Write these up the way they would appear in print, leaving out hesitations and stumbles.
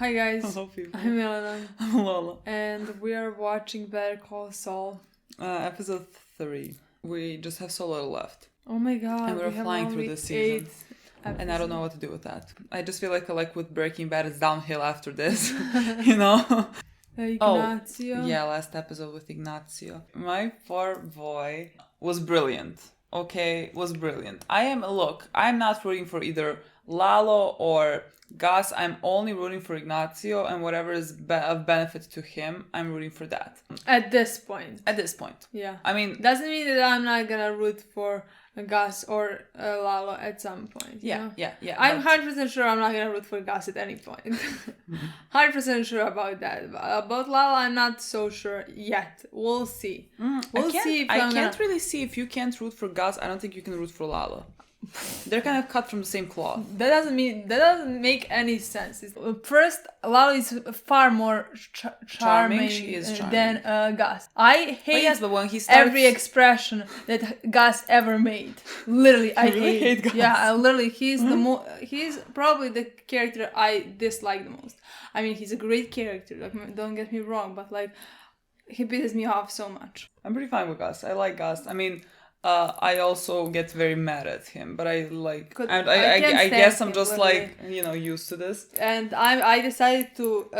Hi guys. Hello people. I'm Milena. I'm Lola. And we are watching Better Call Saul. Episode 3. We just have so little left. Oh my god. And we're we have flying through only this season. 8 And I don't know what to do with that. I just feel like with Breaking Bad, it's downhill after this. You know? Ignacio. Yeah, last episode with Ignacio. My poor boy was brilliant. Okay, was brilliant. I'm not rooting for either Lalo or Gus. I'm only rooting for Ignacio, and whatever is of benefit to him, I'm rooting for that. At this point. Yeah. I mean... Doesn't mean that I'm not gonna root for Gus or Lalo at some point. Yeah. I'm 100% sure I'm not gonna root for Gus at any point. 100% sure about that. About Lalo, I'm not so sure yet. We'll see. We'll see if I can't really see if you can't root for Gus. I don't think you can root for Lalo. They're kind of cut from the same cloth. That doesn't make any sense. First, Lalo is far more charming than Gus. I hate but when he starts... every expression that Gus ever made. Literally, I hate Gus. Yeah, literally, he's he's probably the character I dislike the most. I mean, he's a great character. Like, don't get me wrong, but like, he pisses me off so much. I'm pretty fine with Gus. I like Gus. I mean. I also get very mad at him, but I guess I'm just used to this. And I decided to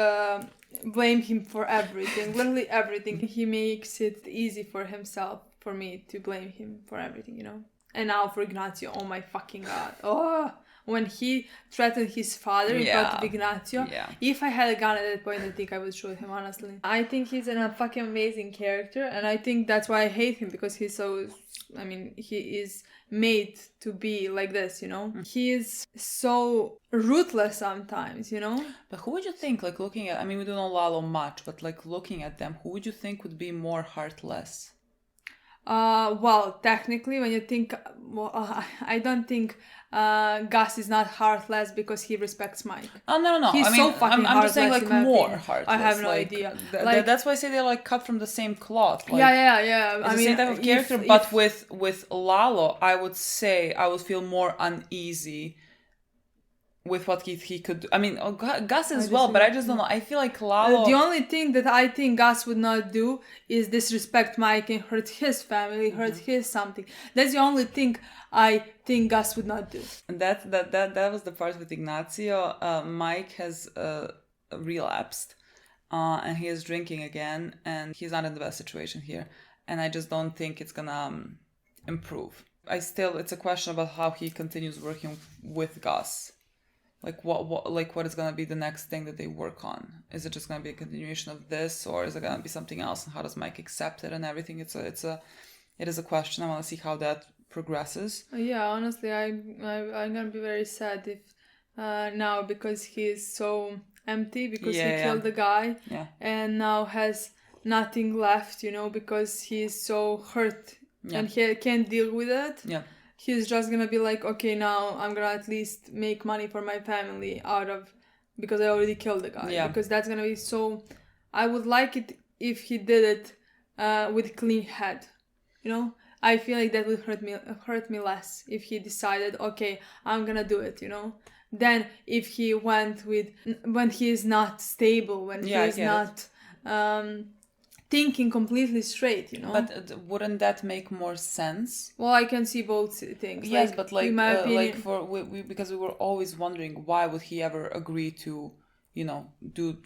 blame him for everything, literally everything. He makes it easy for himself, for me to blame him for everything, you know. And now for Ignacio, oh my fucking god. Oh, when he threatened his father in front of Ignacio, if I had a gun at that point, I think I would shoot him, honestly. I think he's a fucking amazing character, and I think that's why I hate him, because he's so... I mean, he is made to be like this, you know? He is so ruthless sometimes, you know? But who would you think, like, looking at... I mean, we don't know Lalo much, but, like, looking at them, who would you think would be more heartless? Well, technically, when you think... Well, I don't think Gus is not heartless because he respects Mike. Oh, no. He's so fucking I'm just saying, like, more opinion. heartless. I have no idea. That's why I say they're, like, cut from the same cloth. Like, yeah. It's the same type of character, but with Lalo, I would say I would feel more uneasy with what he could do. I mean, Gus as well, but I just don't know. I feel like Lalo... the only thing that I think Gus would not do is disrespect Mike and hurt his family, hurt his something. That's the only thing I think Gus would not do. And that was the part with Ignacio. Mike has relapsed, and he is drinking again, and he's not in the best situation here. And I just don't think it's gonna improve. It's a question about how he continues working with Gus. Like what is gonna be the next thing that they work on? Is it just gonna be a continuation of this, or is it gonna be something else? And how does Mike accept it and everything? It is a question. I want to see how that progresses. Yeah, honestly, I'm gonna be very sad if now, because he's so empty because he killed the guy and now has nothing left, you know, because he's so hurt and he can't deal with it. Yeah. He's just gonna be like, okay, now I'm gonna at least make money for my family because I already killed the guy. Yeah. Because that's gonna be so... I would like it if he did it with clean head, you know? I feel like that would hurt me less if he decided, okay, I'm gonna do it, you know? Then if he went with... when he is not stable, when he is not... thinking completely straight, you know. But wouldn't that make more sense? Well, I can see both things. Yes, like, but like, in my opinion, because we were always wondering why would he ever agree to, you know,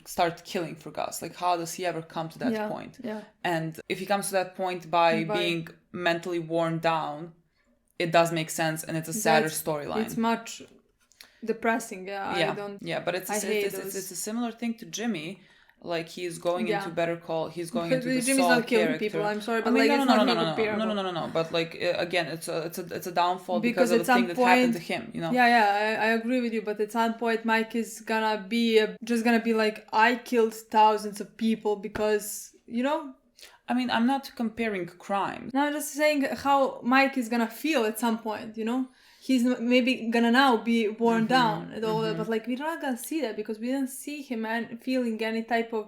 start killing for Gus? Like, how does he ever come to that point? Yeah. And if he comes to that point by being mentally worn down, it does make sense, and it's a sadder storyline. It's much depressing. Yeah. But it's a similar thing to Jimmy. Like, he's going into Better Call. He's going into the Saul not killing character. people. I'm sorry, but it's not comparable. No. But like, again, it's a downfall because of the thing that happened to him. You know. Yeah. I agree with you. But at some point, Mike is gonna be like, I killed thousands of people because, you know. I mean, I'm not comparing crimes. No, I'm just saying how Mike is gonna feel at some point. You know. He's maybe gonna now be worn down and all that, but like, we're not gonna see that because we don't see him feeling any type of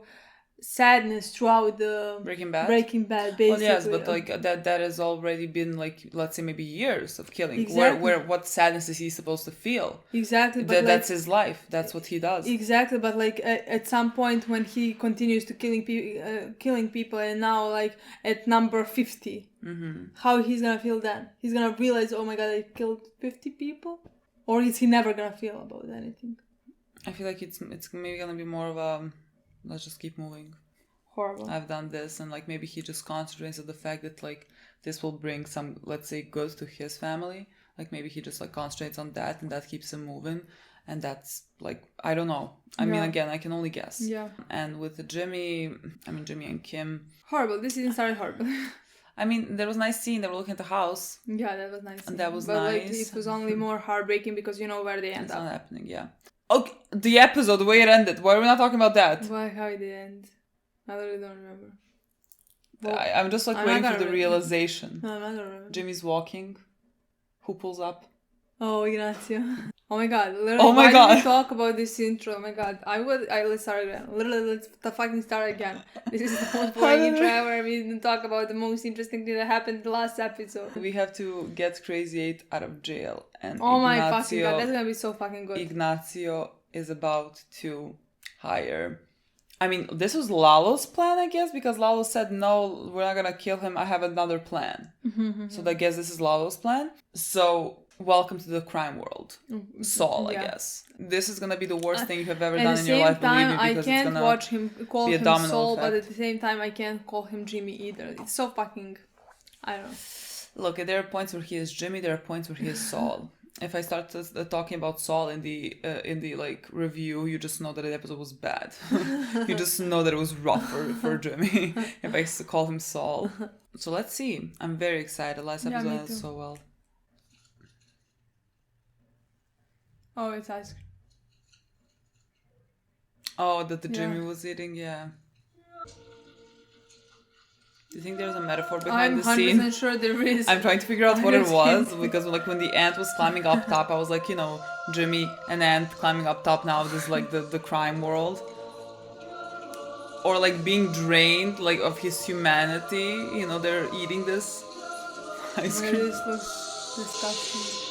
sadness throughout the Breaking Bad, basically. Well, yes, but like that has already been like, let's say maybe years of killing. Exactly. Where what sadness is he supposed to feel? Exactly, but that's his life. That's what he does. Exactly, but like at some point when he continues to killing people, and now like at number 50, how he's gonna feel then? He's gonna realize, oh my god, I killed 50 people, or is he never gonna feel about anything? I feel like it's maybe gonna be more of a let's just keep moving. Horrible. I've done this, and like maybe he just concentrates on the fact that like this will bring some, let's say, good to his family. Like maybe he just like concentrates on that, and that keeps him moving. And that's like, I don't know. I mean, again, I can only guess. Yeah. And with Jimmy and Kim. Horrible. This season started horrible. I mean, there was a nice scene. They were looking at the house. Yeah, that was nice. And that was but, nice. Like, it was only more heartbreaking because you know where they end it's up. It's not happening, yeah. Okay, the episode, the way it ended. Why are we not talking about that? Why? How did it end? I really don't remember. Well, I'm just like waiting for the realization. No, I don't remember. Jimmy's walking. Who pulls up? Oh, Ignacio. Oh my god. Literally, oh my god. Did we talk about this intro? Oh my god. Let's start again. Literally, let's fucking start again. This is the most boring intro ever. We didn't talk about the most interesting thing that happened in the last episode. We have to get Crazy 8 out of jail. And oh my fucking god. That's gonna be so fucking good. Ignacio is about to hire... I mean, this was Lalo's plan, I guess, because Lalo said, no, we're not gonna kill him. I have another plan. So I guess this is Lalo's plan. So... welcome to the crime world, Saul. I guess this is gonna be the worst thing you have ever done in your life. Believe me, because I can't watch him call him Saul, effect. but at the same time, I can't call him Jimmy either. It's so fucking, I don't know. Look, there are points where he is Jimmy. There are points where he is Saul. If I start talking about Saul in the like review, you just know that the episode was bad. You just know that it was rough for Jimmy. If I call him Saul, so let's see. I'm very excited. Last episode went so well. Oh, it's ice cream. Oh, that the Jimmy was eating, yeah. Do you think there's a metaphor behind the scene? I'm 100% sure there is. I'm trying to figure out what it was, because like when the ant was climbing up top, I was like, you know, Jimmy and ant climbing up top now, this is like the crime world. Or like being drained like of his humanity, you know, they're eating this ice cream. This looks disgusting.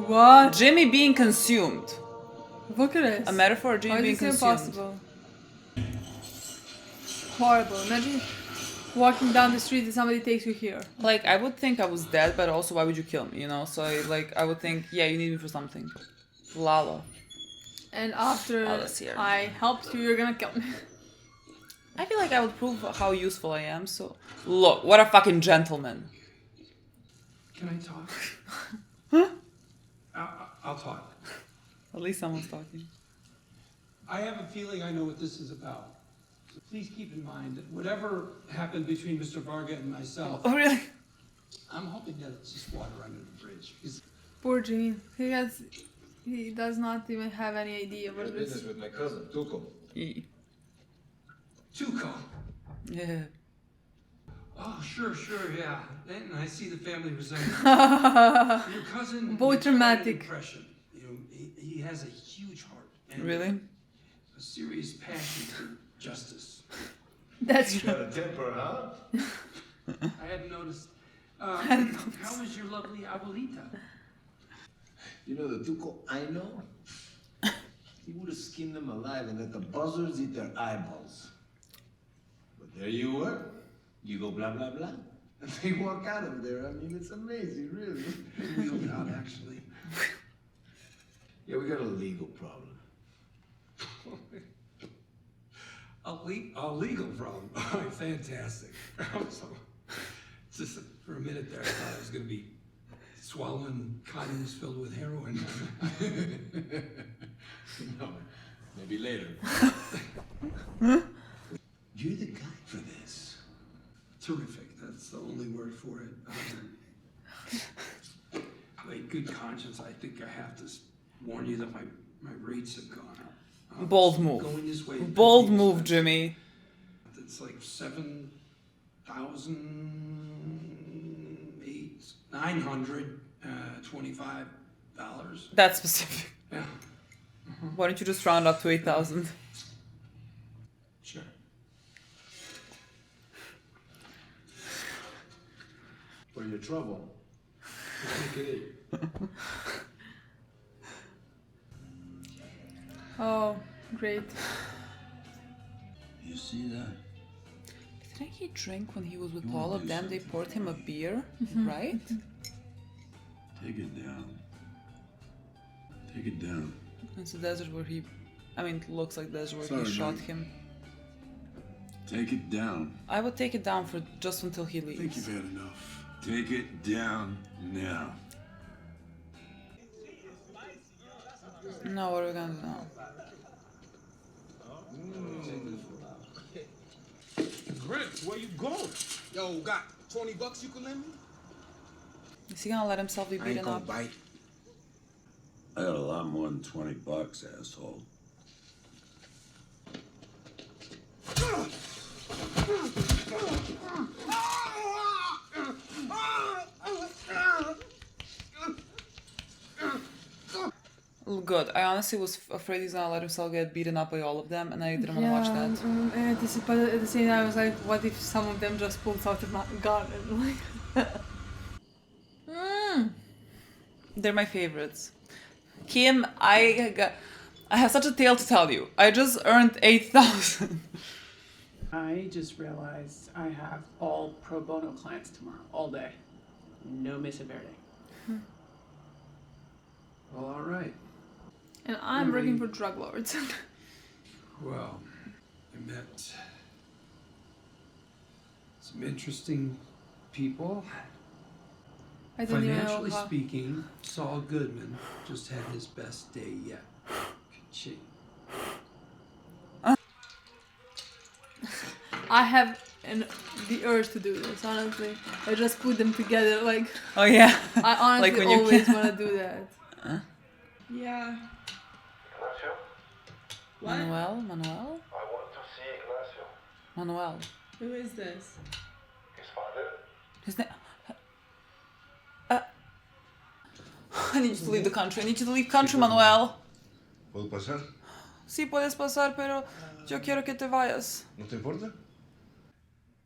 What? Jimmy being consumed. Look at this. A metaphor of Jimmy being consumed. Impossible. Horrible. Imagine walking down the street and somebody takes you here. Like, I would think I was dead, but also why would you kill me, you know? So I would think, yeah, you need me for something. Lalo. And after I helped you, you're gonna kill me. I feel like I would prove how useful I am, so... Look, what a fucking gentleman. Can I talk? Huh? I'll talk. At least someone's talking. I have a feeling I know what this is about. So please keep in mind that whatever happened between Mr. Varga and myself... Oh, really? I'm hoping that it's just water under the bridge. Poor Jimmy. He does not even have any idea what it is. Business with my cousin, Tuco. Tuco? Yeah. Oh, sure, yeah. And I see the family resemblance. Your cousin... Both dramatic. Impression. You know, he has a huge heart. And really? A serious passion for justice. That's true. Got a temper, huh? I hadn't noticed. How is your lovely abuelita? You know the Tuco I know? He would have skinned them alive and let the buzzards eat their eyeballs. But there you were. You go blah, blah, blah. And they walk out of there. I mean, it's amazing, really. Wheeled out, actually. Yeah, we got a legal problem. A legal problem? Fantastic. Just for a minute there, I thought I was going to be swallowing condoms filled with heroin. No, maybe later. You're the guy for this. Terrific. That's the only word for it. Like good conscience, I think I have to warn you that my rates have gone up. Bold move. Going this way. Bold move, Jimmy. It's like 925 $925. That's specific. Yeah. Why don't you just round up to 8,000? For your trouble, let's make it 8. Oh, great. You see that? Didn't he drink when he was with all of them? They poured him a beer, right? Take it down. Take it down. It's the desert where he... I mean, it looks like the desert where Sorry, he shot man. him. Take it down. I would take it down for just until he I think leaves. you've had enough. Take it down now. No, what are we gonna do now? Grant, where you going? Yo, got $20 you can lend me? Is he gonna let himself be beaten up? Bite. I got a lot more than $20, asshole. Good. I honestly was afraid he's gonna let himself get beaten up by all of them, and I didn't want to watch that. But at the same time, I was like, what if some of them just pulled out a gun and like... They're my favorites. Kim, I have such a tale to tell you. I just earned 8,000. I just realized I have all pro bono clients tomorrow, all day. No Mesa Verde. Well, all right. And I'm working for drug lords. Well, I met some interesting people. I don't even know Financially how... speaking, Saul Goodman just had his best day yet. Ka-ching. I have the urge to do this, honestly. I just put them together, like... Oh yeah. I honestly Like when you always can- want to do that. Yeah. Ignacio? What? Manuel? I want to see Ignacio. Manuel. Who is this? His father? His name... I need you to leave the country. I need you to leave country, Manuel. ¿Puedo pasar? Sí, puedes pasar, pero yo quiero que te vayas. ¿No te importa?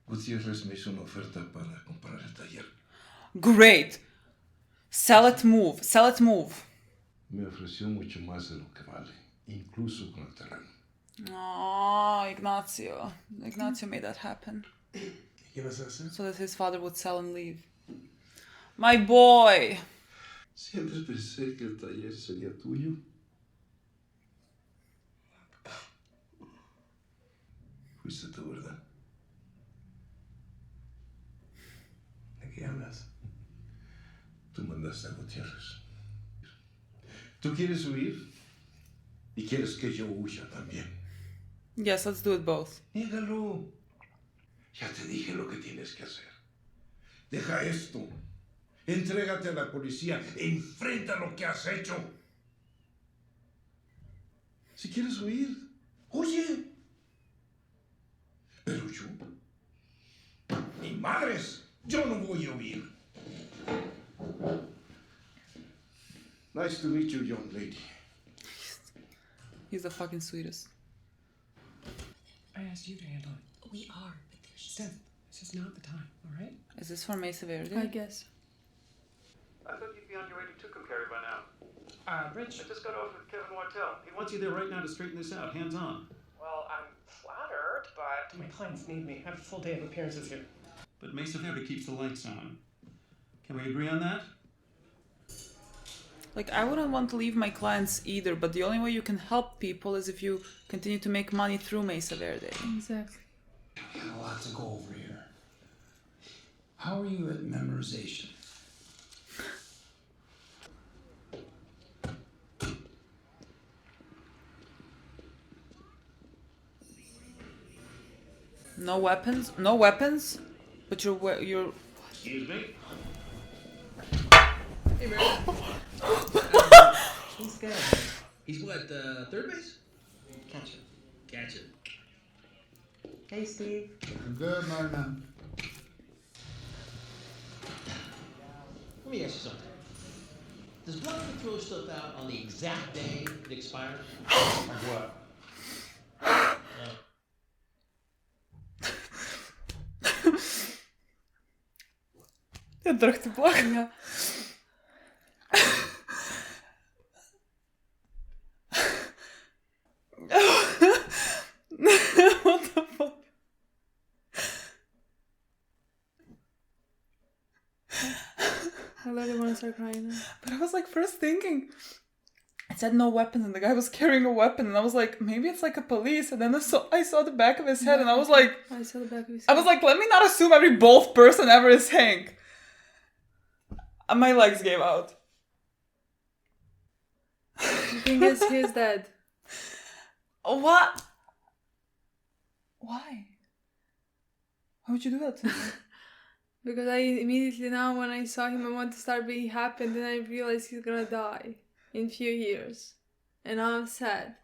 Gutiérrez me hizo una oferta para comprar el taller. Great. Sell it, move. Sell it, move. Me ofreció mucho más de lo que vale, incluso con el terreno. Oh, Ignacio. Ignacio made that happen. ¿Qué vas a hacer? So that his father would sell and leave. My boy. Siempre pensé que el taller sería tuyo. Fuiste tú, ¿verdad? ¿De qué hablas? Tú mandaste a Gutiérrez. ¿Tú quieres huir? ¿Y quieres que yo huya también? Yes, let's do it both. Niégalo. Ya te dije lo que tienes que hacer. Deja esto. Entrégate a la policía. Enfrenta lo que has hecho. Si quieres huir, huye. Pero yo, ni madres, yo no voy a huir. Nice to meet you, young lady. He's the fucking sweetest. I asked you to handle it. We are, but there's Steph, this is not the time, all right? Is this for Mesa Verde? I guess. I thought you'd be on your way to Tucumcari by now. Rich. I just got over with Kevin Martell. He wants you there right now to straighten this out, hands on. Well, I'm flattered, but My clients need me. I have a full day of appearances here. But Mesa Verde keeps the lights on. Can we agree on that? Like, I wouldn't want to leave my clients either, but the only way you can help people is if you continue to make money through Mesa Verde. Exactly. Got a lot to go over here. How are you at memorization? No weapons? No weapons? But you're... Excuse me? hey, Mary. He's good. He's what, third base? Catcher. Hey, Steve. I'm good, Marna. Let me ask you something. Does Blanca throw stuff out on the exact day it expires? What? Druchtblok. Yeah. What the fuck? I literally want to start crying now. But I was like first thinking, it said no weapons and the guy was carrying a weapon and I was like, maybe it's like a police. And then I saw the back of his head and I was like, I saw the back of his head. I was like, let me not assume every bold person ever is Hank. And my legs gave out. The thing is, he's dead. What? Why? Why would you do that to me? Because I immediately now when I saw him I want to start being happy and then I realized he's gonna die in few years. And now I'm sad.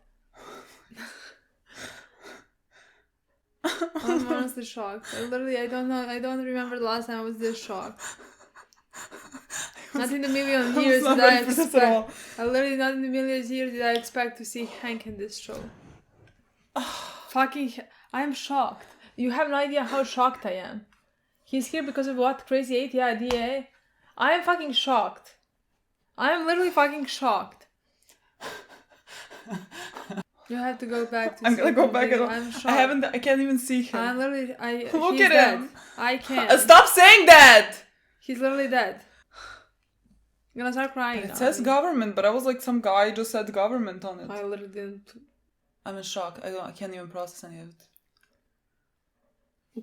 I'm honestly shocked. I don't know, I don't remember the last time I was this shocked. Not in the million years did I expect. Literally not in the million years did I expect to see Hank in this show. I'm shocked. You have no idea how shocked I am. He's here because of what? Crazy 8? Yeah, DA. I am fucking shocked. I am literally fucking shocked. You have to go back to I'm gonna go back. I'm shocked. I can't even see him. I'm literally, Look at dead. him. I can't. Stop saying that! He's literally dead. I'm gonna start crying. It says government, but I was like, some guy just said government on it. I literally didn't. I'm in shock. I can't even process any of it.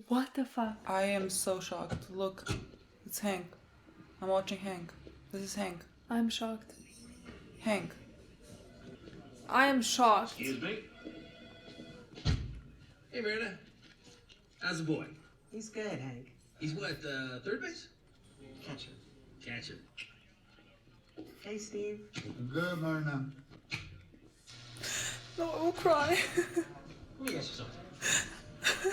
What the fuck? I am so shocked. Look, it's Hank. I'm watching Hank. This is Hank. I'm shocked. Hank. I am shocked. Excuse me. Hey, Milena. How's the boy? He's good, Hank. He's what, third base? Catcher. Catcher. Hey, Steve. Good, Milena. No, I will cry. Let me ask you something.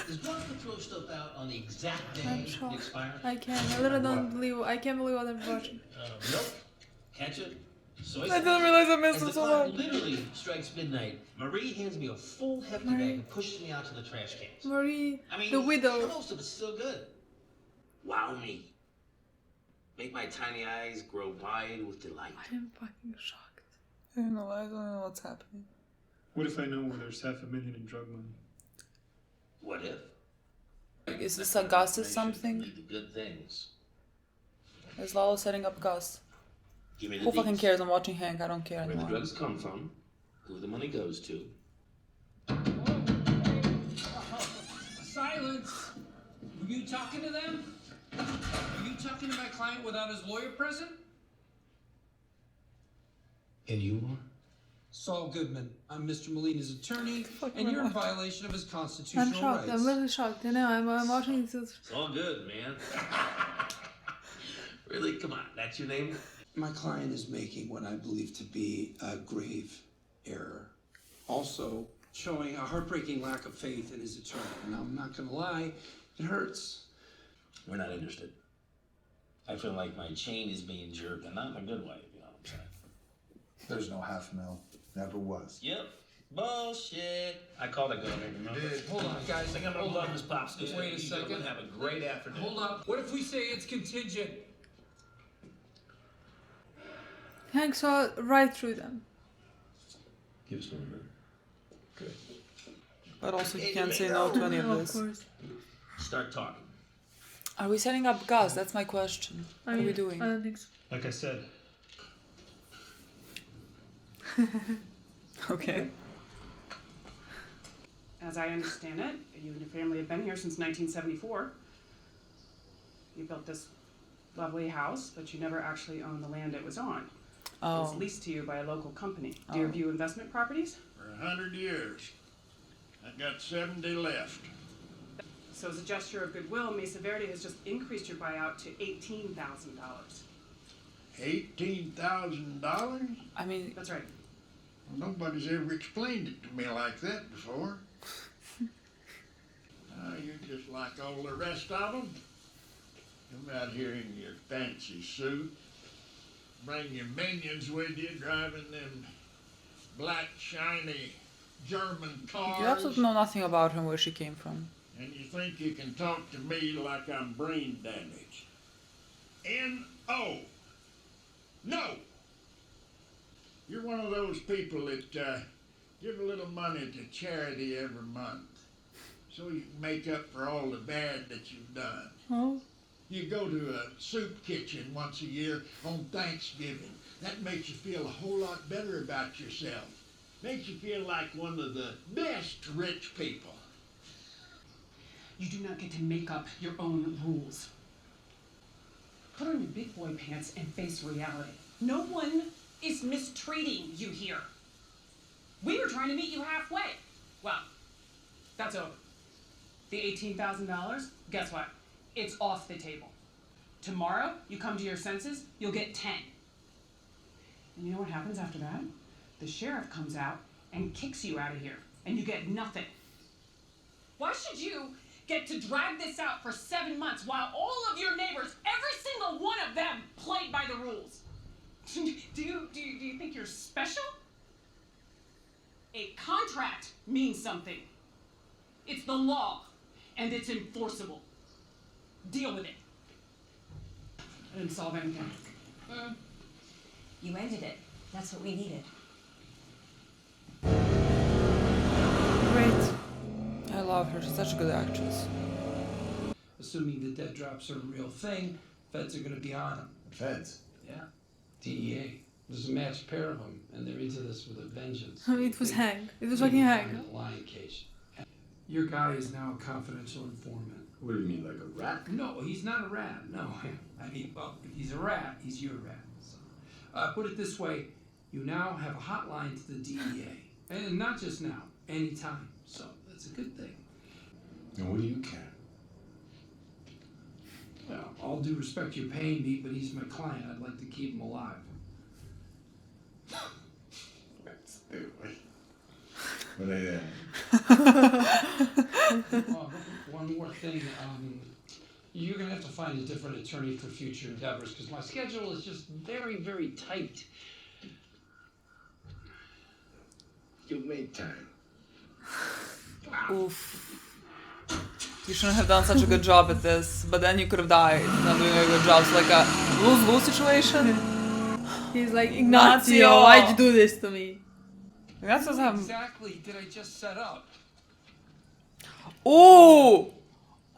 Does Blanca throw stuff out on the exact day I'm it shocked. expires? I can't. I literally don't believe. I can't believe what I'm watching. Milk, ketchup, soy sauce. I didn't realize I missed As him the so clock much. literally strikes midnight, Marie hands me a full hefty bag and pushes me out to the trash cans. Marie, I mean, the widow. most of it's still good. Wow me. Make my tiny eyes grow wide with delight. I am fucking shocked. I don't know what's happening. What if I know where there's $500,000 in drug money? What if? Is this a Gus or something? Need the good things. Is Lalo setting up Gus? Give me the Who fucking deets. cares? I'm watching Hank. I don't care Where the anymore. drugs come from, who the money goes to. Silence! Were you talking to them? Were you talking to my client without his lawyer present? And you are? Saul Goodman. I'm Mr. Milena's attorney, and you're in violation of his constitutional I'm shocked. rights. I'm literally shocked. I know. I'm watching this. It's all good, man. Really? Come on, that's your name? My client is making what I believe to be a grave error. Also, showing a heartbreaking lack of faith in his attorney. And I'm not gonna lie, it hurts. We're not interested. I feel like my chain is being jerked, and not in a good way, you know what I'm saying? There's no $500,000. Never was. Yep. Bullshit. I called a governor, remember? Hold on, guys. I think I'm gonna Hold love on. this pops. Wait a You second. gentlemen have a great afternoon. Hold up. What if we say it's contingent? Hank saw right through them. Give us 1 minute. Good. But also you can't say no to any of Of this. course. Start talking. Are we setting up Gus? That's my question. What are we doing? I don't think so. Like I said, Okay. As I understand it, you and your family have been here since 1974. You built this lovely house, but you never actually owned the land it was on. It was Oh. leased to you by a local company, Deerview Investment Properties. For 100 years. I got 70 left. So as a gesture of goodwill, Mesa Verde has just increased your buyout to $18,000. $18,000? I mean, That's right. Well, nobody's ever explained it to me like that before. You're just like all the rest of them. Come out here in your fancy suit. Bring your minions with you, driving them black, shiny German cars. you absolutely know nothing about her and where she came from. And you think you can talk to me like I'm brain damaged. N-O. No! You're one of those people that give a little money to charity every month so you can make up for all the bad that you've done. Oh. You go to a soup kitchen once a year on Thanksgiving. That makes you feel a whole lot better about yourself. Makes you feel like one of the best rich people. You do not get to make up your own rules. Put on your big boy pants and face reality. No one is mistreating you here. We were trying to meet you halfway. Well, that's over. The $18,000, guess what? It's off the table. Tomorrow, you come to your senses, you'll get 10. And you know what happens after that? The sheriff comes out and kicks you out of here, and you get nothing. Why should you get to drag this out for 7 months while all of your neighbors, every single one of them, played by the rules? Do you think you're special? A contract means something. It's the law, and it's enforceable. Deal with it. I didn't solve anything. You ended it. That's what we needed. Great. I love her. She's such a good actress. Assuming the dead drops are a real thing, feds are going to be on them. Feds? Yeah. DEA. There's a matched pair of them, and they're into this with a vengeance. I mean, it was Hank. It was fucking Hank. Lion cage. Your guy is now a confidential informant. What do you mean, like a rat? No, he's not a rat. No. I mean, well, if he's a rat, he's your rat. So, put it this way, you now have a hotline to the DEA. And not just now, anytime. So that's a good thing. And what do you care? Well, all due respect, you're paying me, but he's my client. I'd like to keep him alive. That's stupid. But I One more thing. You're going to have to find a different attorney for future endeavors because my schedule is just very, very tight. You'll make time. Oof. You shouldn't have done such a good job at this, but then you could have died not doing a good job. So like a lose-lose situation. He's like, Ignacio, why'd you do this to me? Ignacio's have... Exactly did I just set up? Ooh!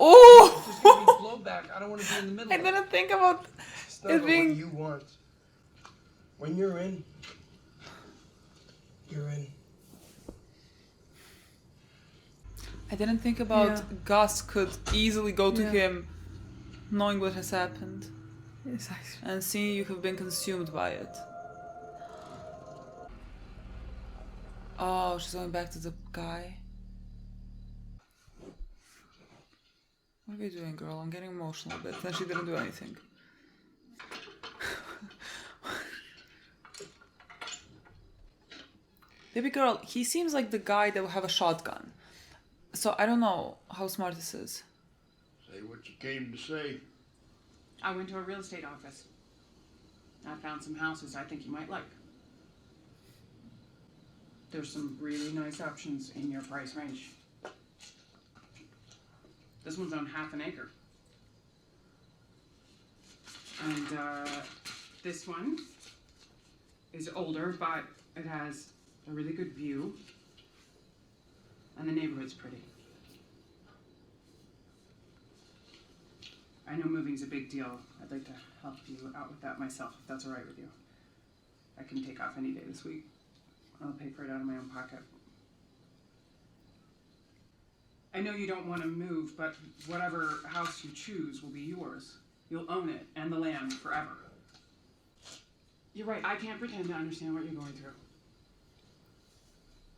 Ooh! There's gonna be blowback. I don't want to be in the middle. I didn't think about It's not it about being... what you want. When you're in, you're in. I didn't think about Gus could easily go to him knowing what has happened. And seeing you have been consumed by it. Oh, she's going back to the guy. What are we doing, girl? I'm getting emotional a bit. Then she didn't do anything. Baby girl, he seems like the guy that will have a shotgun. So I don't know how smart this is. Say what you came to say. I went to a real estate office. I found some houses I think you might like. There's some really nice options in your price range. This one's on half an acre. And this one is older, but it has a really good view. And the neighborhood's pretty. I know moving's a big deal. I'd like to help you out with that myself, if that's all right with you. I can take off any day this week. I'll pay for it out of my own pocket. I know you don't want to move, but whatever house you choose will be yours. You'll own it and the land forever. You're right, I can't pretend to understand what you're going through.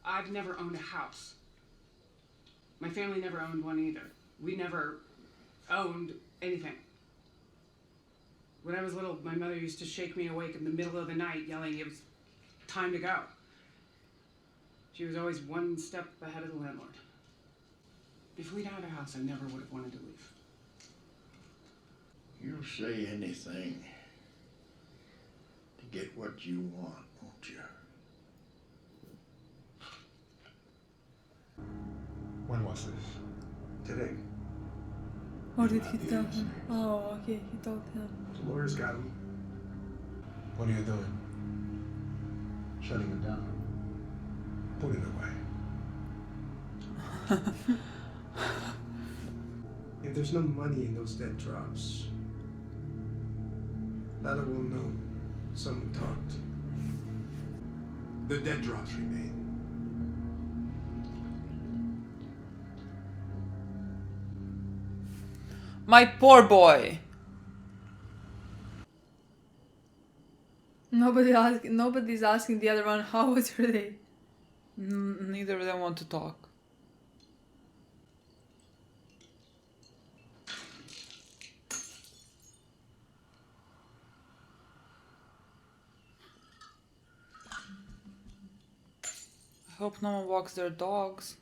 I've never owned a house. My family never owned one either. We never owned anything. When I was little, my mother used to shake me awake in the middle of the night yelling it was time to go. She was always one step ahead of the landlord. If we'd had a house, I never would have wanted to leave. You'll say anything to get what you want, won't you? When was this? Today. Or did he tell him? Oh, okay, he told him. The lawyer's got him. What are you doing? Shutting him down. Put it away. If there's no money in those dead drops, Lalo will know someone talked. The dead drops remain. My poor boy. Nobody's asking the other one how was her day. Neither of them want to talk. I hope no one walks their dogs.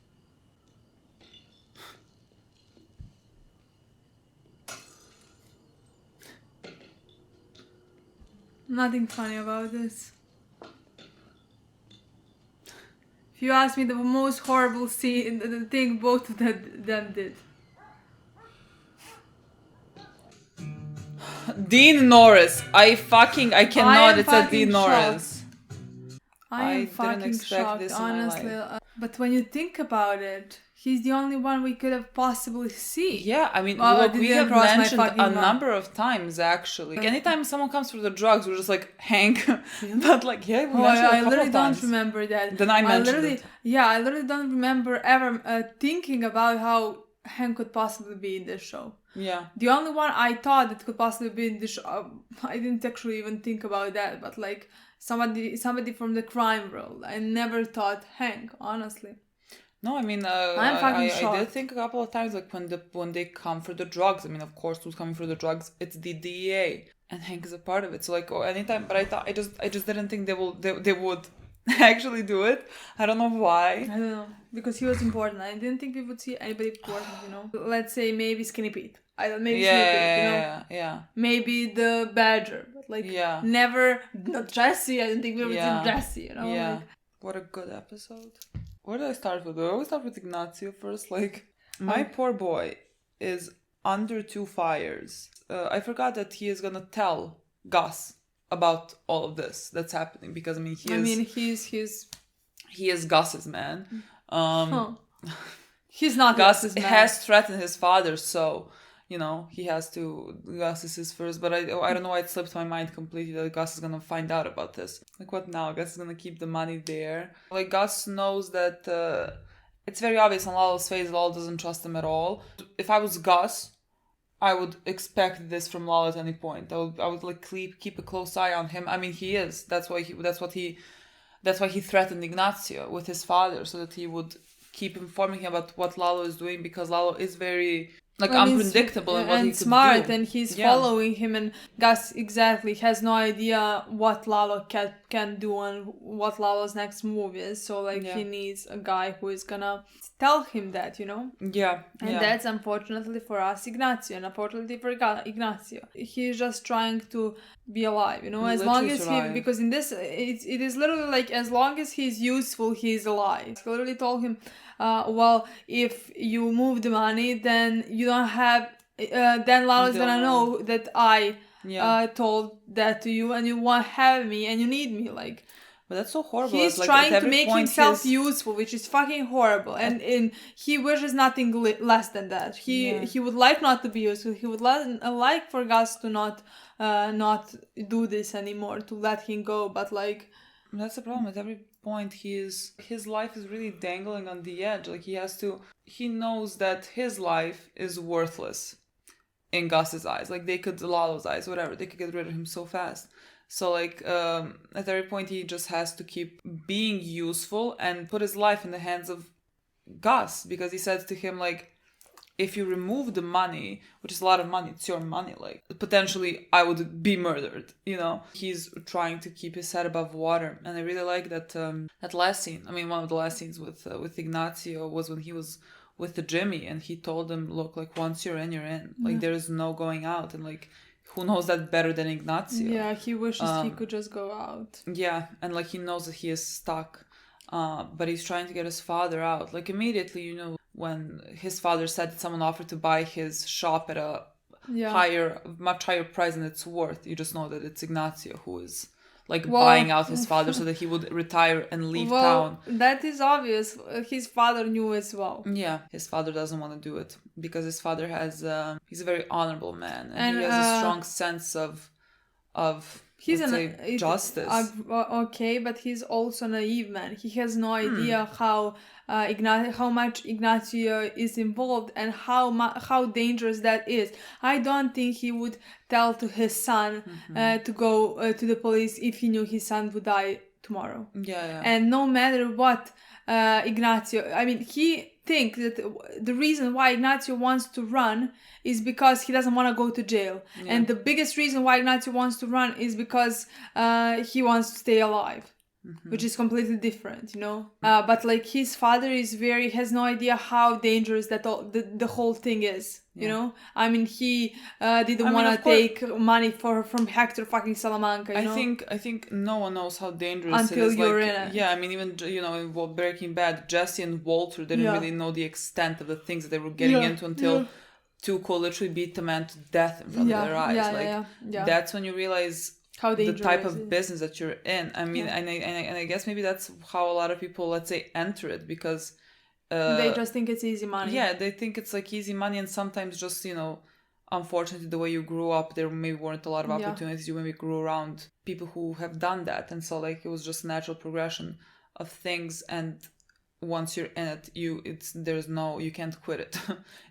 Nothing funny about this. If you ask me, the most horrible scene, the thing both of them did. Dean Norris. I cannot. It's a Dean Norris. I am fucking shocked, honestly. But when you think about it, he's the only one we could have possibly seen. Yeah, I mean, look, we have mentioned a number of times, actually. Like, anytime someone comes for the drugs, we're just like, Hank. But like, yeah, we mentioned I a couple literally of don't times. remember that. Then I mentioned it. Yeah, I literally don't remember ever thinking about how Hank could possibly be in this show. Yeah. The only one I thought that could possibly be in this show, I didn't actually even think about that, but like somebody from the crime world. I never thought Hank, honestly. No, I mean, I'm fucking shocked. I did think a couple of times, like when they come for the drugs. I mean, of course, who's coming for the drugs? It's the DEA, and Hank is a part of it. So like, anytime. But I just didn't think they would actually do it. I don't know why. I don't know, because he was important. I didn't think we would see anybody important. You know, let's say maybe Skinny Pete. Maybe Skinny Pete. You know, yeah. Maybe the Badger, but like never not Jesse. I didn't think we would see Jesse. You know, yeah. Like, what a good episode. Where do I start with? Do I always start with Ignacio first? Like, my poor boy is under two fires. I forgot that he is gonna tell Gus about all of this that's happening, because he is Gus's man. He's not Gus Gus's man. has threatened his father, so you know he has to. Gus is his first, but I don't know why it slipped my mind completely that Gus is gonna find out about this. Like, what now? Gus is gonna keep the money there. Like, Gus knows that it's very obvious on Lalo's face. Lalo doesn't trust him at all. If I was Gus, I would expect this from Lalo at any point. I would like keep a close eye on him. I mean, he is. That's why he threatened Ignacio with his father, so that he would keep informing him about what Lalo is doing, because Lalo is very unpredictable in what he could smart, do. and he's following him, and Gus exactly has no idea what Lalo can do and what Lalo's next move is. So like he needs a guy who is gonna tell him that, you know. And that's unfortunately for us Ignacio, and unfortunately for Ignacio, he's just trying to be alive, you know. As long as because in this it is literally like, as long as he's useful, he's alive. He literally told him, well, if you move the money, then you don't have then Lalo's gonna know that I told that to you, and you won't have me, and you need me. Like, but that's so horrible. He's trying to make himself useful, which is fucking horrible, and he wishes nothing less than that. He would like not to be useful. He would like for Gus to not do this anymore, to let him go. But like, that's the problem. At every point, his life is really dangling on the edge. Like, he knows that his life is worthless in Gus's eyes. Like, Lalo's eyes, whatever. They could get rid of him so fast. So like, at every point, he just has to keep being useful and put his life in the hands of Gus, because he says to him, like, if you remove the money, which is a lot of money, it's your money, like, potentially I would be murdered, you know? He's trying to keep his head above water. And I really like that last scene. I mean, one of the last scenes with Ignacio was when he was with the Jimmy, and he told him, look, like, once you're in, you're in. Like, there is no going out. And like, who knows that better than Ignacio? Yeah, he wishes he could just go out. Yeah, and like, he knows that he is stuck. But he's trying to get his father out. Like, immediately, you know, when his father said that someone offered to buy his shop at a much higher price than it's worth. You just know that it's Ignacio who is buying out his father so that he would retire and leave town. That is obvious. His father knew as well. Yeah, his father doesn't want to do it because his father he's a very honorable man and he has a strong sense of justice. Okay, but he's also a naive man. He has no idea how much Ignacio is involved and how dangerous that is. I don't think he would tell to his son to go to the police if he knew his son would die tomorrow. Yeah. And no matter what, Ignacio, I mean, he thinks that the reason why Ignacio wants to run is because he doesn't want to go to jail. Yeah. And the biggest reason why Ignacio wants to run is because he wants to stay alive. Which is completely different, you know. But his father has no idea how dangerous that the whole thing is, you know. I mean, he didn't want to take money from Hector fucking Salamanca. You know? I think no one knows how dangerous until it is. You're in it. Yeah, I mean, even in Breaking Bad, Jesse and Walter didn't really know the extent of the things that they were getting into until Tuco literally beat the man to death in front of their eyes. That's when you realize how the type of business that you're in. I mean, and I guess maybe that's how a lot of people, let's say, enter it because they just think it's easy money. Yeah, they think it's easy money, and sometimes just unfortunately the way you grew up, there maybe weren't a lot of opportunities. You maybe grew around people who have done that, and so it was just natural progression of things. And once you're in it, you can't quit it.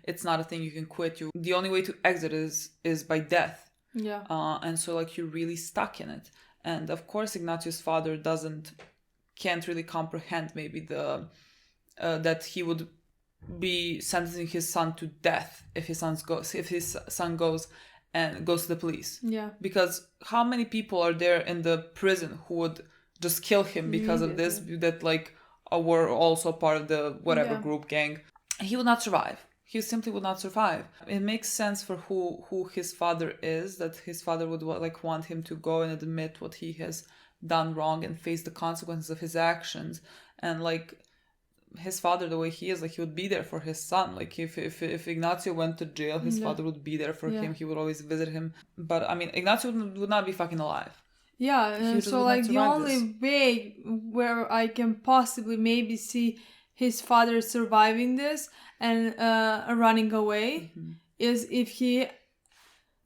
It's not a thing you can quit. The only way to exit is by death. Yeah. And so you're really stuck in it. And of course Ignacio's father can't really comprehend maybe that he would be sentencing his son to death if his son goes to the police. Yeah. Because how many people are there in the prison who would just kill him because of this, that were also part of the whatever group gang? He would not survive. He simply would not survive. It makes sense for who his father is, that his father would want him to go and admit what he has done wrong and face the consequences of his actions. And his father, the way he is, he would be there for his son. If Ignacio went to jail, his father would be there for him. He would always visit him. But I mean, Ignacio would not be fucking alive. Yeah, so the only way where I can possibly maybe see his father surviving this and running away is if he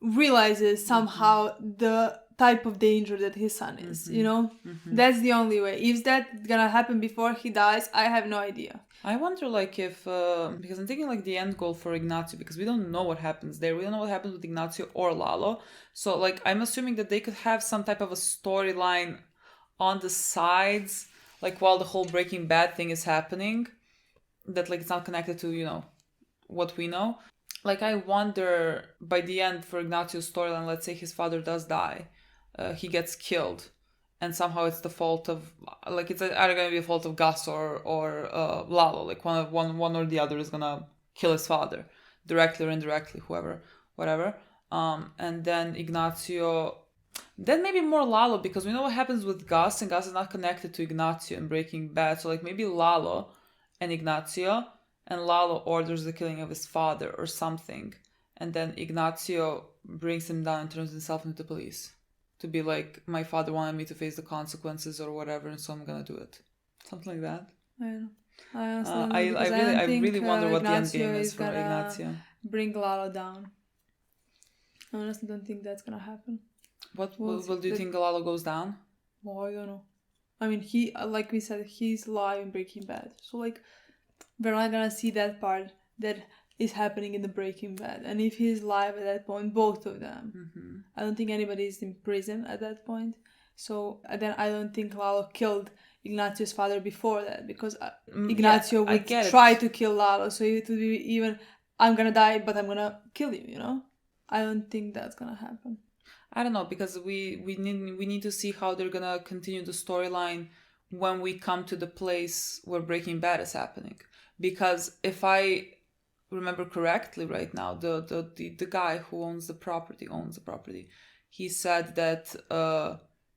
realizes somehow the type of danger that his son is, you know? That's the only way. If that's gonna happen before he dies, I have no idea. I wonder if because I'm thinking the end goal for Ignacio, because we don't know what happens there. We don't know what happens with Ignacio or Lalo. So I'm assuming that they could have some type of a storyline on the sides, while the whole Breaking Bad thing is happening, that it's not connected to what we know. I wonder by the end for Ignacio's storyline, let's say his father does die, he gets killed, and somehow it's the fault of it's either gonna be a fault of Gus or Lalo. One or the other is gonna kill his father, directly or indirectly, whatever. And then Ignacio. Then maybe more Lalo, because we know what happens with Gus, and Gus is not connected to Ignacio in Breaking Bad. So maybe Lalo and Ignacio, and Lalo orders the killing of his father or something. And then Ignacio brings him down and turns himself into the police. To be my father wanted me to face the consequences or whatever, and so I'm gonna do it. Something like that. I really wonder what the end game is for Ignacio. Bring Lalo down. I honestly don't think that's gonna happen. What do you think Lalo goes down? Well, I don't know. I mean, he, like we said, he's alive in Breaking Bad. So, we're not gonna see that part that is happening in the Breaking Bad. And if he's alive at that point, both of them. I don't think anybody is in prison at that point. So, then I don't think Lalo killed Ignacio's father before that. Because Ignacio would try to kill Lalo. So, it would be even, I'm gonna die, but I'm gonna kill you, you know? I don't think that's gonna happen. I don't know, because we need to see how they're gonna continue the storyline when we come to the place where Breaking Bad is happening. Because if I remember correctly right now, the guy who owns the property, he said that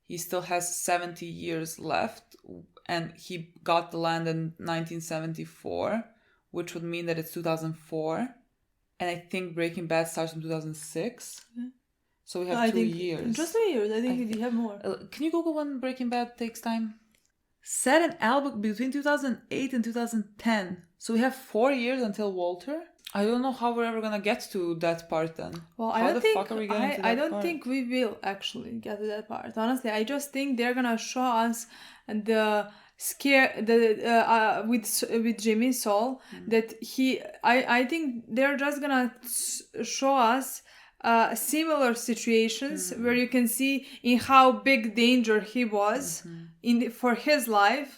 he still has 70 years left, and he got the land in 1974 which would mean that it's 2004. And I think Breaking Bad starts in 2006. Mm-hmm. So we have 2 years. Just 2 years. I think you have more. Can you Google when Breaking Bad takes time? Set in Albuquerque between 2008 and 2010. So we have 4 years until Walter. I don't know how we're ever gonna get to that part then. Well, how the fuck are we getting to that I don't part? think we will actually get to that part. Honestly, I just think they're gonna show us the scare with Jimmy Saul that I think they're just gonna show us similar situations where you can see in how big danger he was for his life.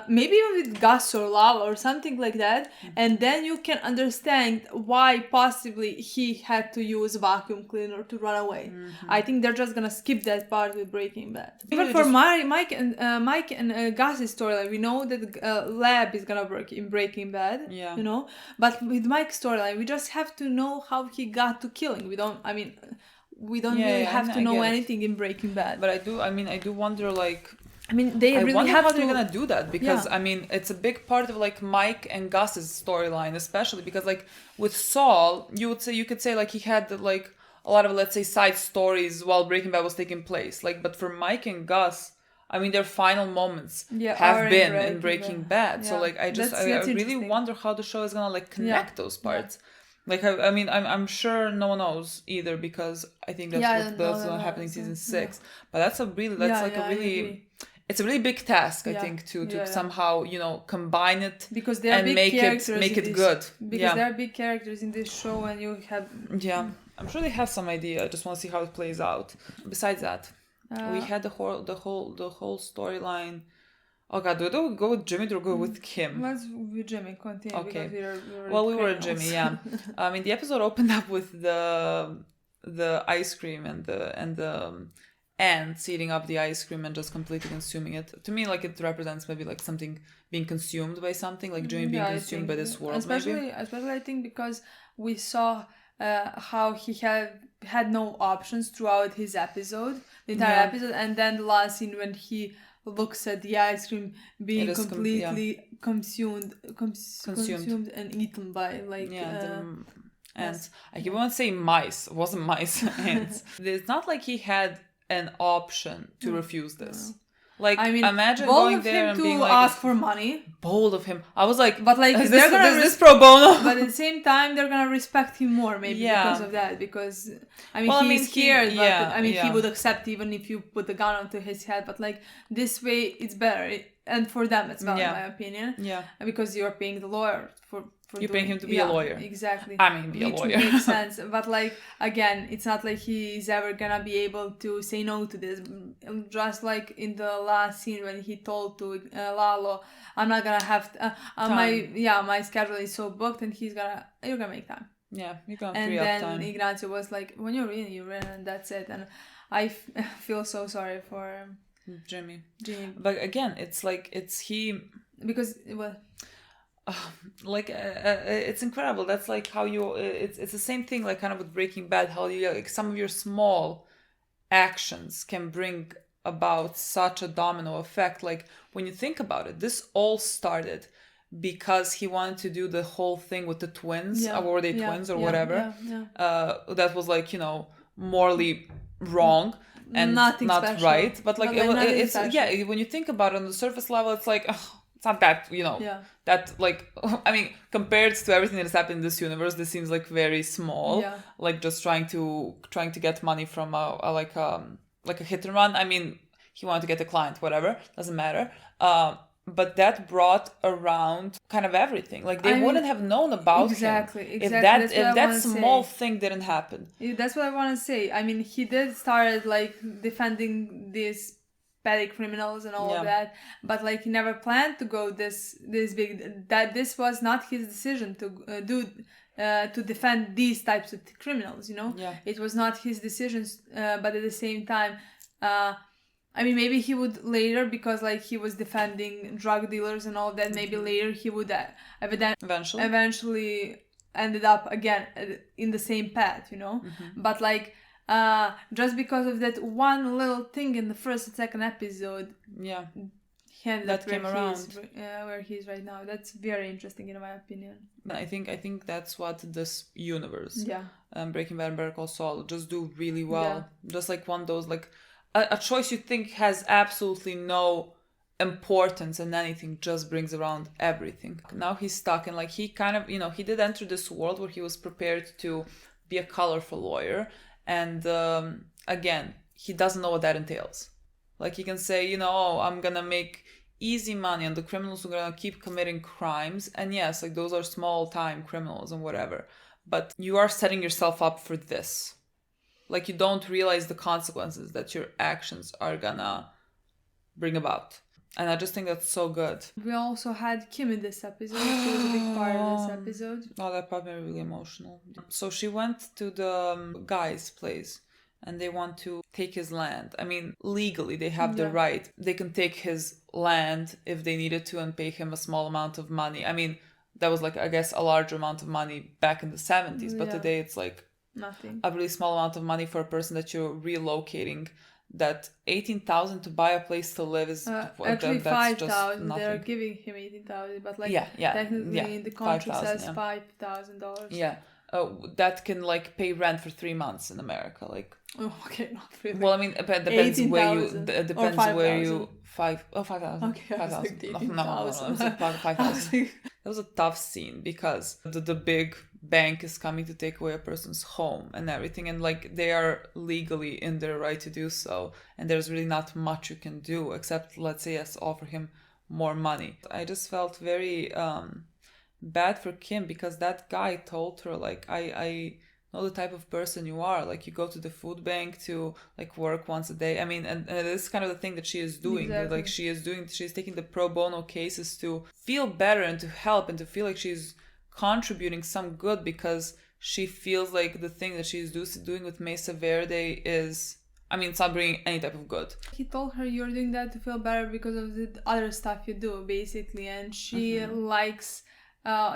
Maybe even with Gus or Lalo or something like that, and then you can understand why possibly he had to use vacuum cleaner to run away. I think they're just gonna skip that part with Breaking Bad. Even for Mike and Gus's storyline, we know that Lab is gonna work in Breaking Bad. Yeah. You know, but with Mike's storyline, we just have to know how he got to killing. We don't really have to know anything in Breaking Bad. But I do wonder, like. They really wonder have how to... they're gonna do that, because it's a big part of like Mike and Gus's storyline, especially because like with Saul, you could say like he had like a lot of, let's say, side stories while Breaking Bad was taking place. Like, but for Mike and Gus, their final moments have been in Breaking Bad. Yeah. So like I really wonder how the show is gonna like connect those parts. Like I'm sure no one knows either, because I think that's what's happening in season 6. But that's it's a really big task, I think, to somehow, combine it because they are and make it good. Because there are big characters in this show, and you have... Yeah, I'm sure they have some idea. I just want to see how it plays out. Besides that, we had the whole storyline. Oh God, do we go with Jimmy or do we go with Kim? Let's with Jimmy, continue. Okay. Because we were Jimmy, yeah. The episode opened up with the ice cream and the ants eating up the ice cream and just completely consuming it. To me, like, it represents maybe like something being consumed by something, like Jimmy being consumed by this world. Especially I think because we saw how he had no options throughout his episode, the entire episode, and then the last scene when he looks at the ice cream being completely consumed and eaten by like ants. I keep on saying mice. It wasn't mice. Ants. It's not like he had an option to refuse this. Like, imagine going there and being like, ask for money. Bold of him. I was like, but like, is this pro bono? But at the same time, they're gonna respect him more, maybe because of that. Because he's scared, but he would accept even if you put the gun onto his head. But like this way, it's better, and for them, it's better, in my opinion. Yeah, because you're paying the lawyer for you're paying him to be a lawyer. Exactly. Be a lawyer. Which makes sense. But like, again, it's not like he's ever gonna be able to say no to this. Just like in the last scene when he told to Lalo, I'm not gonna have my schedule is so booked, and you're gonna make time. Yeah, you're gonna free up time. And then Ignacio was like, when you're in, and that's it. And I feel so sorry for Jimmy. But again, it's like, because it's incredible. That's like how it's the same thing, like kind of with Breaking Bad, how you like some of your small actions can bring about such a domino effect. Like when you think about it, this all started because he wanted to do the whole thing with the twins, or were they twins or whatever? That was like, morally wrong and not right. But like it's when you think about it on the surface level, it's like, it's not that, that like, compared to everything that has happened in this universe, this seems like very small. Yeah. Like just trying to get money from a hit and run. He wanted to get a client, whatever, doesn't matter. But that brought around kind of everything. Like they wouldn't have known about him if that small thing didn't happen. That's what I want to say. He did start like defending these petty criminals and all of that, but like he never planned to go this big. That this was not his decision to defend these types of criminals. It was not his decisions. But at the same time, maybe he would later, because like he was defending drug dealers and all that. Maybe later he would eventually ended up again in the same path. But like. Just because of that one little thing in the first and second episode, he ended that up came around. Where he is right now. That's very interesting in my opinion. I think that's what this universe, Breaking Bad and Better Call Saul, just do really well. Just like one of those, like a choice you think has absolutely no importance and anything just brings around everything. Now he's stuck, and like he kind of, he did enter this world where he was prepared to be a colorful lawyer, and again, he doesn't know what that entails. Like he can say, I'm gonna make easy money and the criminals are gonna keep committing crimes, and yes, like those are small time criminals and whatever, but you are setting yourself up for this. Like you don't realize the consequences that your actions are gonna bring about. And I just think that's so good. We also had Kim in this episode. She was a big part of this episode. Oh, that part made me really emotional. So she went to the guy's place and they want to take his land. I mean, legally, they have the right. They can take his land if they needed to and pay him a small amount of money. I mean, that was like, I guess, a large amount of money back in the 70s. But today it's like nothing. A really small amount of money for a person that you're relocating. That 18,000 to buy a place to live is actually 5,000. They're giving him 18,000, but like technically in the contract says $5,000. Yeah, that can like pay rent for 3 months in America. Like, okay, not really. Well, I mean, it depends where you. It depends where you. 5,000. Okay, 5,000. No, 5,000. That was a tough scene because the big bank is coming to take away a person's home and everything, and like they are legally in their right to do so, and there's really not much you can do except, let's say, offer him more money. I just felt very bad for Kim because that guy told her, like, I know the type of person you are, like you go to the food bank to like work once a day. I mean, and this is kind of the thing that she is doing. Exactly. Like she's taking the pro bono cases to feel better and to help and to feel like she's contributing some good, because she feels like the thing that she's doing with Mesa Verde is, I mean, it's not bringing any type of good. He told her, you're doing that to feel better because of the other stuff you do, basically, and she likes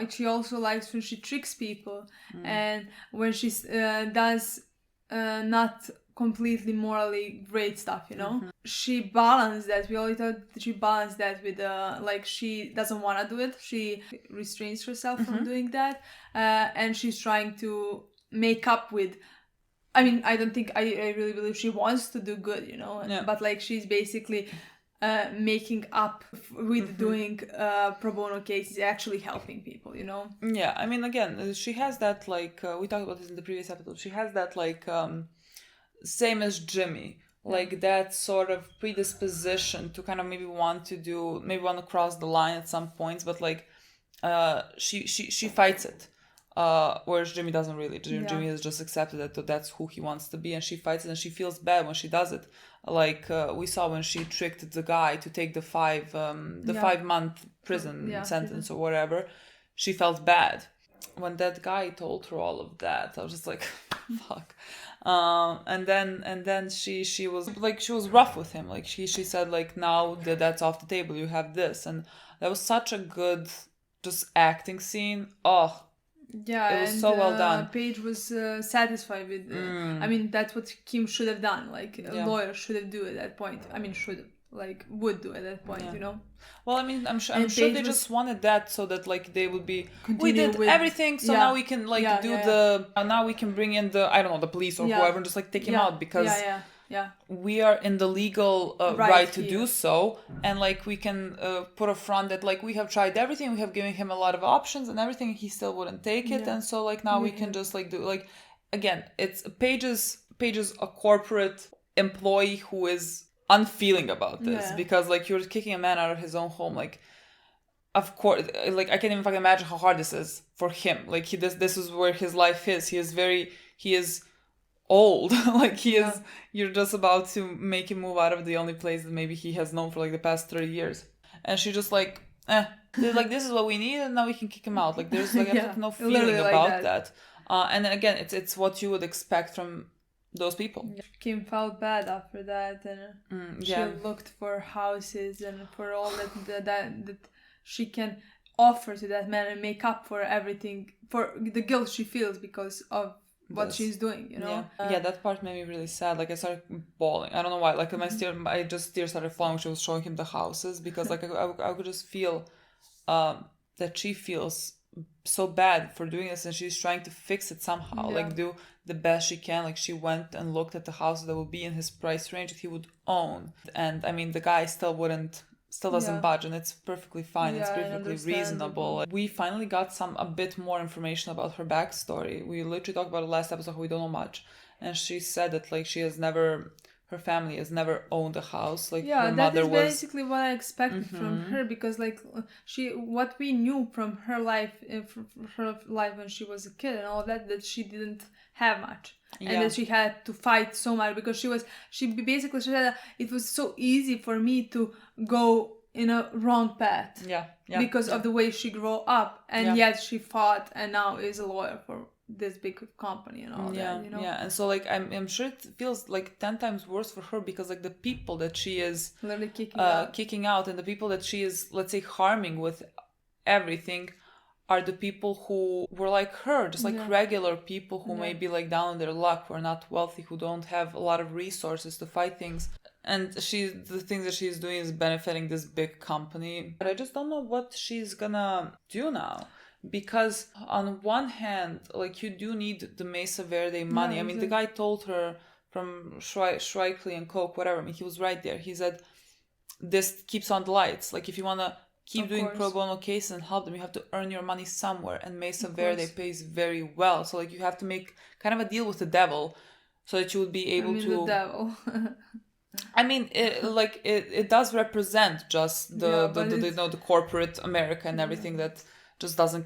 she also likes when she tricks people, and when she does not completely morally great stuff, she balanced that. We always thought that she balanced that with like she doesn't want to do it. She restrains herself from doing that, and she's trying to make up with. I mean, I don't think I really believe she wants to do good, but like she's basically making up with doing pro bono cases, actually helping people, Yeah, I mean, again, she has that like we talked about this in the previous episode. She has that like same as Jimmy, like that sort of predisposition to kind of maybe want to cross the line at some points, but like she fights it. Whereas Jimmy doesn't really. Jimmy has just accepted that that's who he wants to be, and she fights it, and she feels bad when she does it. Like we saw when she tricked the guy to take the 5-month prison sentence or whatever. She felt bad when that guy told her all of that. I was just like, fuck. And then she was like, she was rough with him. Like she said, like, now that that's off the table, you have this, and that was such a good just acting scene. Oh. Yeah, it was so well done. Paige was satisfied with I mean, that's what Kim should have done. Like a lawyer should have do at that point. I mean, would do at that point, Well, I mean, I'm sure they just wanted that so that like they would be. We did with everything, so now we can like now we can bring in the, I don't know, the police or whoever, and just like take him out, because we are in the legal right to do so, and like we can put a front that like we have tried everything, we have given him a lot of options and everything, he still wouldn't take it, and so like now we can just like do, like, again, it's Paige's a corporate employee who is unfeeling about this, because like you're kicking a man out of his own home, like, of course, like I can't even fucking imagine how hard this is for him. Like this is where his life is. He is old. Like he is, you're just about to make him move out of the only place that maybe he has known for like the past 30 years. And she just like, like this is what we need, and now we can kick him out. Like there's like no feeling about that. And then again, it's what you would expect from those people. Kim felt bad after that, and she looked for houses and for all that she can offer to that man and make up for everything, for the guilt she feels because of what she's doing, you know. Yeah, that part made me really sad. Like I started bawling. I don't know why. Like tears started flowing when she was showing him the houses, because like I could just feel that she feels so bad for doing this, and she's trying to fix it somehow, like do the best she can. Like she went and looked at the houses that would be in his price range that he would own, and I mean the guy still doesn't budge, and it's perfectly fine. It's perfectly reasonable. We finally got a bit more information about her backstory. We literally talked about it last episode, we don't know much, and she said that like her family has never owned a house. Like her mother was... that is basically what I expected from her, because like what we knew from her life when she was a kid and all that she didn't have much, and that she had to fight so much, because she basically said that it was so easy for me to go in a wrong path because of the way she grew up, and yet she fought and now is a lawyer for this big company and all that, you know. And so like I'm sure it feels like 10 times worse for her, because like the people that she is literally kicking out and the people that she is, let's say, harming with everything are the people who were like her, just like regular people who may be like down on their luck, who are not wealthy, who don't have a lot of resources to fight things. And the things that she's doing is benefiting this big company. But I just don't know what she's gonna do now. Because on one hand, like, you do need the Mesa Verde money. I mean, the guy told her from Schweikli and Coke, whatever. I mean, he was right there. He said, this keeps on the lights. Like, if you want to keep doing pro bono cases and help them, you have to earn your money somewhere. And Mesa Verde pays very well. So, like, you have to make kind of a deal with the devil so that you would be able to... the devil. I mean, it does represent just the corporate America and everything that... just doesn't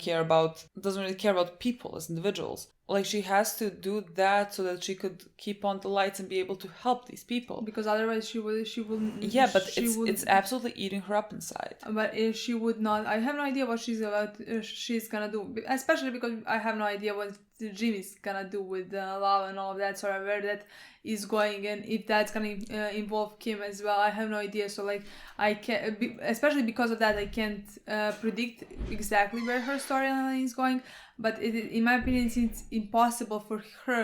really care about people as individuals. Like, she has to do that so that she could keep on the lights and be able to help these people. Because otherwise she wouldn't. Yeah, but it's absolutely eating her up inside. But if she would not, I have no idea what she's gonna do. Especially because I have no idea what Jimmy's gonna do with Lalo and all of that, so where that is going, and if that's gonna involve Kim as well. I have no idea. So like, I can't, especially because of that, I can't predict exactly where her storyline is going. But in my opinion, it's impossible for her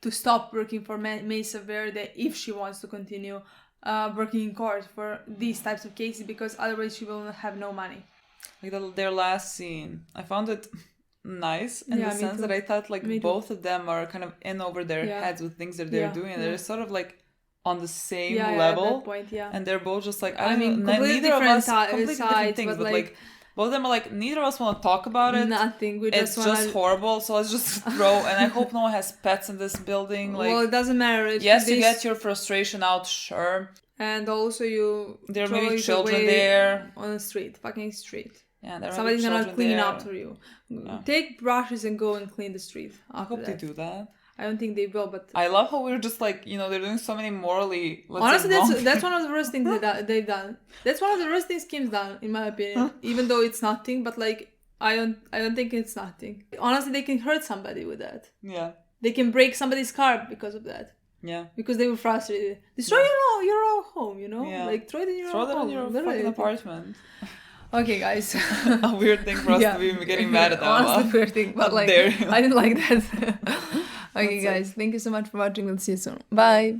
to stop working for Mesa Verde if she wants to continue working in court for these types of cases, because otherwise she will have no money. Like their last scene, I found it nice in the sense that I thought like both of them are kind of in over their heads with things that they're doing, and they're sort of like on the same level, at that point, and they're both just like I mean, know, neither of us completely different things, but like both of them are like, neither of us want to talk about it. Nothing. It's just horrible. So let's just throw. And I hope no one has pets in this building. Like, well, it doesn't matter. Yes, you get your frustration out, sure. And also there may be children there on the street, fucking street. Yeah, there somebody's gonna clean there. up for you. Yeah. Take brushes and go and clean the street. I hope they do that. I don't think they will, but I love how we're just like, they're doing so many morally. Honestly, that's one of the worst things they've done. That's one of the worst things Kim's done, in my opinion. Even though it's nothing, but like I don't think it's nothing. Honestly, they can hurt somebody with that. Yeah. They can break somebody's car because of that. Yeah. Because they were frustrated. Destroy your own home, Yeah. Like throw it in your own home. Throw it in your fucking apartment. Okay, guys. A weird thing for us to be getting mad at that. Honestly, weird thing, but like I didn't like that. Okay, guys, thank you so much for watching. We'll see you soon. Bye.